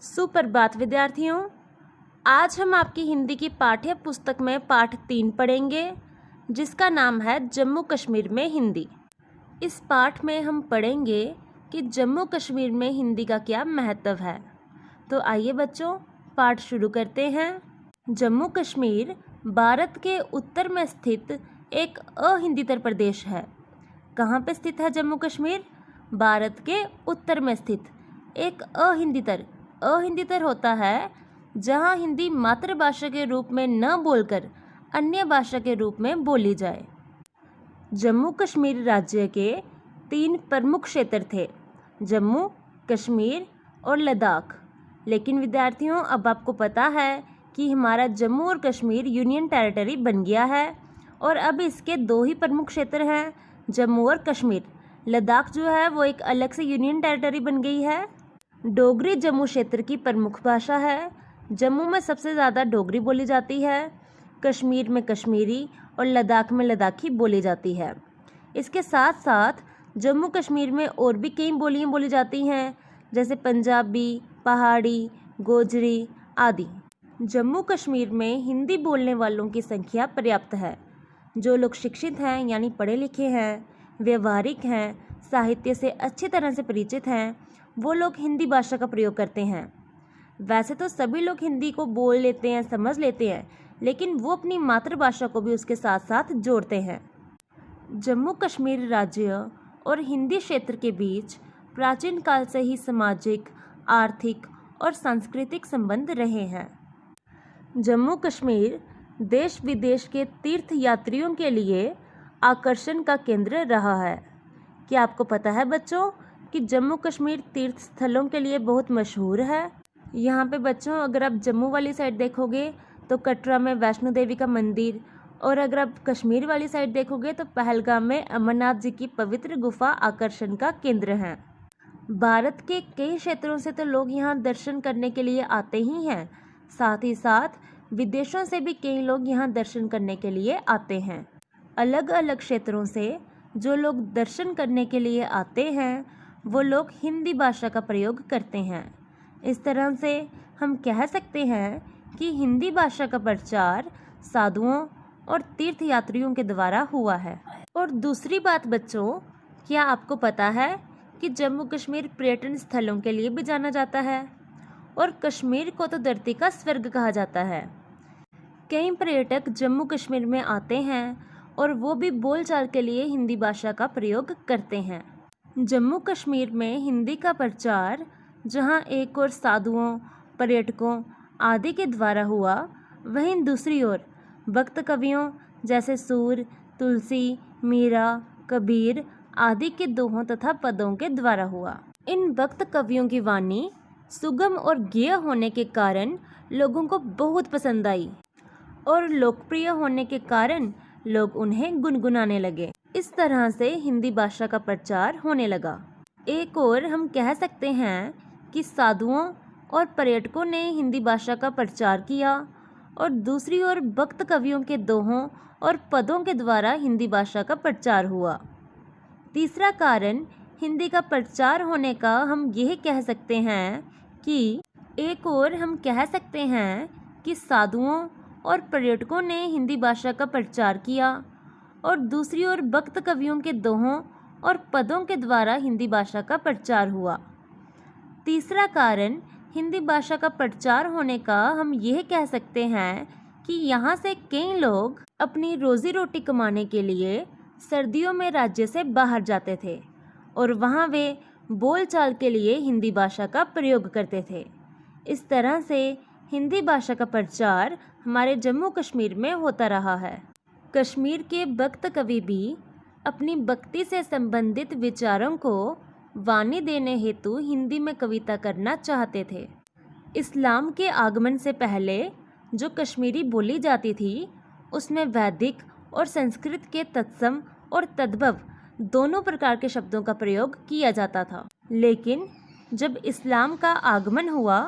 सुप्रभात विद्यार्थियों। आज हम आपकी हिंदी की पाठ्य पुस्तक में पाठ 3 पढ़ेंगे, जिसका नाम है जम्मू कश्मीर में हिंदी। इस पाठ में हम पढ़ेंगे कि जम्मू कश्मीर में हिंदी का क्या महत्व है। तो आइए बच्चों, पाठ शुरू करते हैं। जम्मू कश्मीर भारत के उत्तर में स्थित एक अहिंदीतर प्रदेश है। कहाँ पे स्थित है जम्मू कश्मीर? भारत के उत्तर में स्थित एक अहिंदीतर होता है जहाँ हिंदी मातृभाषा के रूप में न बोलकर अन्य भाषा के रूप में बोली जाए। जम्मू कश्मीर राज्य के 3 प्रमुख क्षेत्र थे, जम्मू, कश्मीर और लद्दाख। लेकिन विद्यार्थियों, अब आपको पता है कि हमारा जम्मू और कश्मीर यूनियन टेरिटरी बन गया है और अब इसके 2 ही प्रमुख क्षेत्र हैं, जम्मू और कश्मीर। लद्दाख जो है वो एक अलग से यूनियन टेरिटरी बन गई है। डोगरी जम्मू क्षेत्र की प्रमुख भाषा है। जम्मू में सबसे ज़्यादा डोगरी बोली जाती है, कश्मीर में कश्मीरी और लद्दाख में लद्दाखी बोली जाती है। इसके साथ साथ जम्मू कश्मीर में और भी कई बोलियां बोली जाती हैं, जैसे पंजाबी, पहाड़ी, गोजरी आदि। जम्मू कश्मीर में हिंदी बोलने वालों की संख्या पर्याप्त है। जो लोग शिक्षित हैं यानी पढ़े लिखे हैं, व्यवहारिक हैं, साहित्य से अच्छी तरह से परिचित हैं, वो लोग हिंदी भाषा का प्रयोग करते हैं। वैसे तो सभी लोग हिंदी को बोल लेते हैं, समझ लेते हैं, लेकिन वो अपनी मातृभाषा को भी उसके साथ साथ जोड़ते हैं। जम्मू कश्मीर राज्य और हिंदी क्षेत्र के बीच प्राचीन काल से ही सामाजिक, आर्थिक और सांस्कृतिक संबंध रहे हैं। जम्मू कश्मीर देश विदेश के तीर्थ यात्रियों के लिए आकर्षण का केंद्र रहा है। क्या आपको पता है बच्चों कि जम्मू कश्मीर तीर्थ स्थलों के लिए बहुत मशहूर है? यहाँ पे बच्चों, अगर आप जम्मू वाली साइड देखोगे तो कटरा में वैष्णो देवी का मंदिर, और अगर आप कश्मीर वाली साइड देखोगे तो पहलगाम में अमरनाथ जी की पवित्र गुफा आकर्षण का केंद्र है। भारत के कई क्षेत्रों से तो लोग यहाँ दर्शन करने के लिए आते ही हैं, साथ ही साथ विदेशों से भी कई लोग यहाँ दर्शन करने के लिए आते हैं। अलग अलग क्षेत्रों से जो लोग दर्शन करने के लिए आते हैं वो लोग हिंदी भाषा का प्रयोग करते हैं। इस तरह से हम कह सकते हैं कि हिंदी भाषा का प्रचार साधुओं और तीर्थयात्रियों के द्वारा हुआ है। और दूसरी बात बच्चों, क्या आपको पता है कि जम्मू कश्मीर पर्यटन स्थलों के लिए भी जाना जाता है और कश्मीर को तो धरती का स्वर्ग कहा जाता है। कई पर्यटक जम्मू कश्मीर में आते हैं और वो भी बोलचाल के लिए हिंदी भाषा का प्रयोग करते हैं। जम्मू कश्मीर में हिंदी का प्रचार जहां एक ओर साधुओं, पर्यटकों आदि के द्वारा हुआ, वहीं दूसरी ओर भक्त कवियों जैसे सूर, तुलसी, मीरा, कबीर आदि के दोहों तथा पदों के द्वारा हुआ। इन भक्त कवियों की वाणी सुगम और गेय होने के कारण लोगों को बहुत पसंद आई और लोकप्रिय होने के कारण लोग उन्हें गुनगुनाने लगे। इस तरह से हिंदी भाषा का प्रचार होने लगा। एक और हम कह सकते हैं कि साधुओं और पर्यटकों ने हिंदी भाषा का प्रचार किया और दूसरी ओर भक्त कवियों के दोहों और पदों के द्वारा हिंदी भाषा का प्रचार हुआ। तीसरा कारण हिंदी का प्रचार होने का हम यह कह सकते हैं कि एक और हम कह सकते हैं कि साधुओं और पर्यटकों ने हिंदी भाषा का प्रचार किया और दूसरी ओर भक्त कवियों के दोहों और पदों के द्वारा हिंदी भाषा का प्रचार हुआ। तीसरा कारण हिंदी भाषा का प्रचार होने का हम यह कह सकते हैं कि यहाँ से कई लोग अपनी रोजी रोटी कमाने के लिए सर्दियों में राज्य से बाहर जाते थे और वहाँ वे बोलचाल के लिए हिंदी भाषा का प्रयोग करते थे। इस तरह से हिंदी भाषा का प्रचार हमारे जम्मू कश्मीर में होता रहा है। कश्मीर के भक्त कवि भी अपनी भक्ति से संबंधित विचारों को वाणी देने हेतु हिंदी में कविता करना चाहते थे। इस्लाम के आगमन से पहले जो कश्मीरी बोली जाती थी, उसमें वैदिक और संस्कृत के तत्सम और तद्भव दोनों प्रकार के शब्दों का प्रयोग किया जाता था। लेकिन जब इस्लाम का आगमन हुआ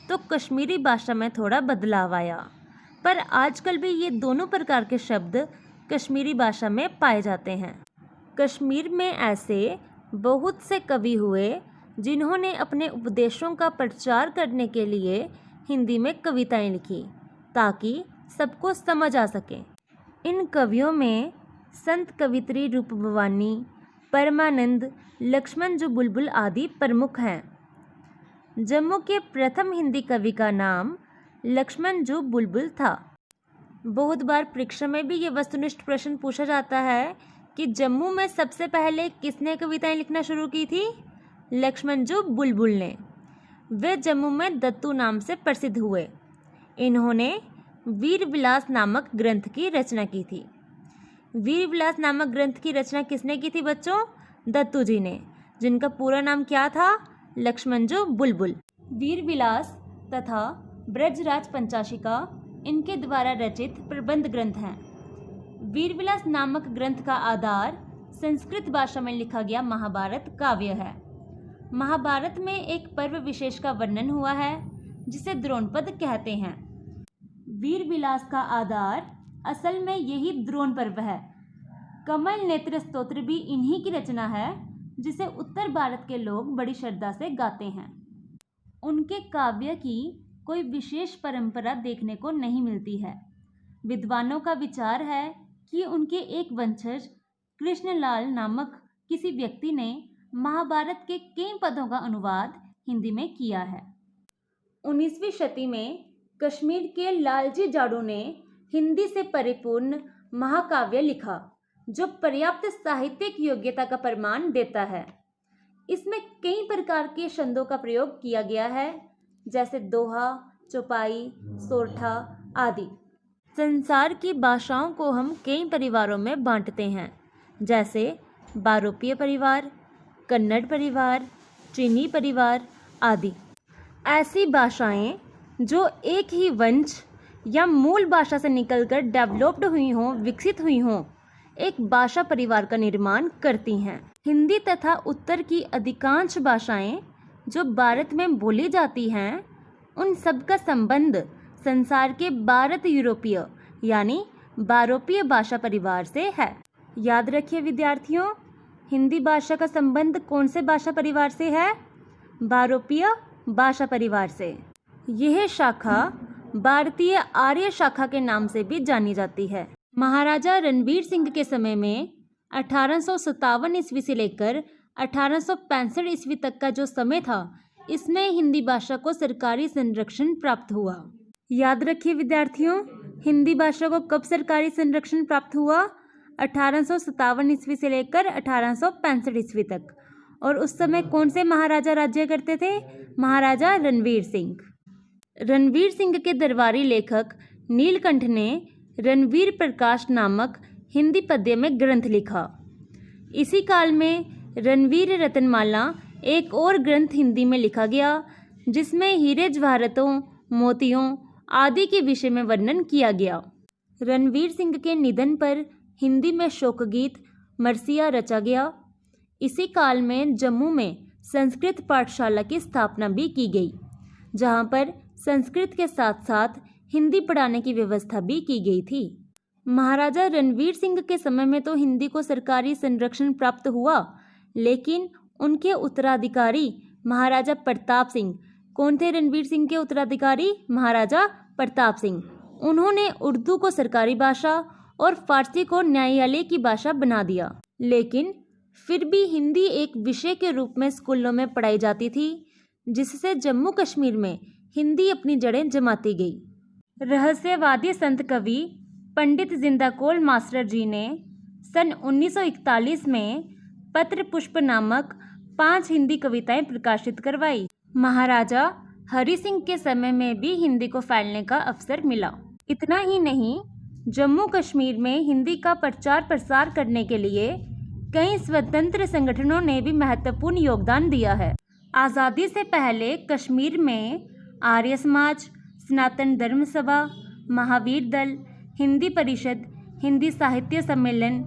तो कश्मीरी भाषा में थोड़ा बदलाव आया, पर आजकल भी ये दोनों प्रकार के शब्द कश्मीरी भाषा में पाए जाते हैं। कश्मीर में ऐसे बहुत से कवि हुए जिन्होंने अपने उपदेशों का प्रचार करने के लिए हिंदी में कविताएं लिखी ताकि सबको समझ आ सके। इन कवियों में संत कवित्री रूप भवानी, परमानंद, लक्ष्मण जो बुलबुल आदि प्रमुख हैं। जम्मू के प्रथम हिंदी कवि का नाम लक्ष्मण जो बुलबुल था। बहुत बार परीक्षा में भी ये वस्तुनिष्ठ प्रश्न पूछा जाता है कि जम्मू में सबसे पहले किसने कविताएं लिखना शुरू की थी? लक्ष्मण जो बुलबुल ने। वे जम्मू में दत्तू नाम से प्रसिद्ध हुए। इन्होंने वीर विलास नामक ग्रंथ की रचना की थी। वीर विलास नामक ग्रंथ की रचना किसने की थी बच्चों? दत्तू जी ने, जिनका पूरा नाम क्या था? लक्ष्मण जो बुलबुल। वीर विलास तथा ब्रजराज पंचाशिका इनके द्वारा रचित प्रबंध ग्रंथ हैं। वीर विलास नामक ग्रंथ का आधार संस्कृत भाषा में लिखा गया महाभारत काव्य है। महाभारत में एक पर्व विशेष का वर्णन हुआ है जिसे द्रोणपद कहते हैं। वीर विलास का आधार असल में यही द्रोण पर्व है। कमल नेत्र स्तोत्र भी इन्हीं की रचना है जिसे उत्तर भारत के लोग बड़ी श्रद्धा से गाते हैं। उनके काव्य की कोई विशेष परंपरा देखने को नहीं मिलती है। विद्वानों का विचार है कि उनके एक वंशज कृष्णलाल नामक किसी व्यक्ति ने महाभारत के कई पदों का अनुवाद हिंदी में किया है। 19वीं शती में कश्मीर के लालजी जाड़ू ने हिंदी से परिपूर्ण महाकाव्य लिखा जो पर्याप्त साहित्यिक योग्यता का प्रमाण देता है। इसमें कई प्रकार के छंदों का प्रयोग किया गया है जैसे दोहा, चौपाई, सोरठा आदि। संसार की भाषाओं को हम कई परिवारों में बांटते हैं जैसे बारोपीय परिवार, कन्नड़ परिवार, चीनी परिवार आदि। ऐसी भाषाएं जो एक ही वंश या मूल भाषा से निकलकर डेवलप्ड हुई हों, विकसित हुई हों, एक भाषा परिवार का निर्माण करती हैं। हिंदी तथा उत्तर की अधिकांश भाषाएं जो भारत में बोली जाती हैं उन सब का संबंध संसार के भारत यूरोपीय यानी बारोपीय भाषा परिवार से है। याद रखिए विद्यार्थियों, हिंदी भाषा का संबंध कौन से भाषा परिवार से है? बारोपीय भाषा परिवार से। यह शाखा भारतीय आर्य शाखा के नाम से भी जानी जाती है। महाराजा रणवीर सिंह के समय में 1857 ईस्वी से लेकर 1865 ईस्वी तक का जो समय था, इसमें हिंदी भाषा को सरकारी संरक्षण प्राप्त हुआ। याद रखिए विद्यार्थियों, हिंदी भाषा को कब सरकारी संरक्षण प्राप्त हुआ? 1857 ईस्वी से लेकर 1865 ईस्वी तक। और उस समय कौन से महाराजा राज्य करते थे? महाराजा रणवीर सिंह। रणवीर सिंह के दरबारी लेखक नीलकंठ ने रणवीर प्रकाश नामक हिंदी पद्य में ग्रंथ लिखा। इसी काल में रणवीर रत्नमाला एक और ग्रंथ हिंदी में लिखा गया जिसमें हीरे जवाहरातों, मोतियों आदि के विषय में वर्णन किया गया। रणवीर सिंह के निधन पर हिंदी में शोकगीत मरसिया रचा गया। इसी काल में जम्मू में संस्कृत पाठशाला की स्थापना भी की गई जहां पर संस्कृत के साथ साथ हिंदी पढ़ाने की व्यवस्था भी की गई थी। महाराजा रणवीर सिंह के समय में तो हिंदी को सरकारी संरक्षण प्राप्त हुआ, लेकिन उनके उत्तराधिकारी महाराजा प्रताप सिंह, कौन थे रणवीर सिंह के उत्तराधिकारी? महाराजा प्रताप सिंह। उन्होंने उर्दू को सरकारी भाषा और फारसी को न्यायालय की भाषा बना दिया, लेकिन फिर भी हिंदी एक विषय के रूप में स्कूलों में पढ़ाई जाती थी, जिससे जम्मू कश्मीर में हिंदी अपनी जड़ें जमाती गई। रहस्यवादी संत कवि पंडित जिंदा कौल मास्टर जी ने सन 1941 में पत्र पुष्प नामक 5 हिंदी कविताएं प्रकाशित करवाई। महाराजा हरि सिंह के समय में भी हिंदी को फैलने का अवसर मिला। इतना ही नहीं, जम्मू कश्मीर में हिंदी का प्रचार प्रसार करने के लिए कई स्वतंत्र संगठनों ने भी महत्वपूर्ण योगदान दिया है। आज़ादी से पहले कश्मीर में आर्य समाज, सनातन धर्म सभा, महावीर दल, हिंदी परिषद, हिंदी साहित्य सम्मेलन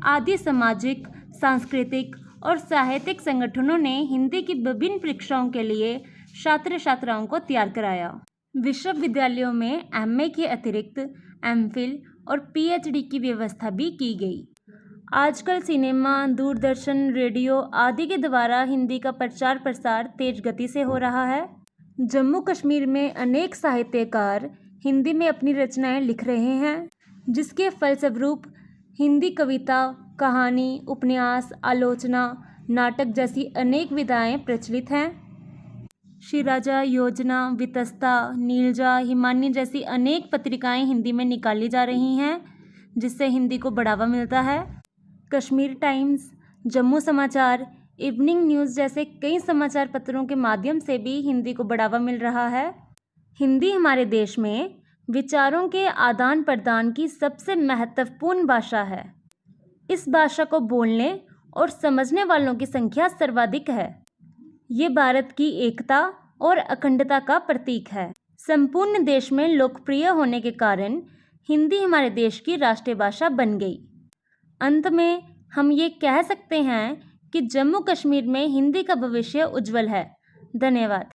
आदि सामाजिक, सांस्कृतिक और साहित्यिक संगठनों ने हिंदी की विभिन्न परीक्षाओं के लिए छात्र छात्राओं को तैयार कराया। विश्वविद्यालयों में एमए के अतिरिक्त एमफिल और पीएचडी की व्यवस्था भी की गई। आजकल सिनेमा, दूरदर्शन, रेडियो आदि के द्वारा हिंदी का प्रचार प्रसार तेज गति से हो रहा है। जम्मू कश्मीर में अनेक साहित्यकार हिंदी में अपनी रचनाएं लिख रहे हैं, जिसके फलस्वरूप हिंदी कविता, कहानी, उपन्यास, आलोचना, नाटक जैसी अनेक विधाएं प्रचलित हैं। शिराजा, योजना, वितस्ता, नीलजा, हिमानी जैसी अनेक पत्रिकाएं हिंदी में निकाली जा रही हैं, जिससे हिंदी को बढ़ावा मिलता है। कश्मीर टाइम्स, जम्मू समाचार, इवनिंग न्यूज़ जैसे कई समाचार पत्रों के माध्यम से भी हिंदी को बढ़ावा मिल रहा है। हिंदी हमारे देश में विचारों के आदान प्रदान की सबसे महत्वपूर्ण भाषा है। इस भाषा को बोलने और समझने वालों की संख्या सर्वाधिक है। ये भारत की एकता और अखंडता का प्रतीक है। संपूर्ण देश में लोकप्रिय होने के कारण हिंदी हमारे देश की राष्ट्रीय भाषा बन गई। अंत में हम ये कह सकते हैं कि जम्मू कश्मीर में हिंदी का भविष्य उज्जवल है। धन्यवाद।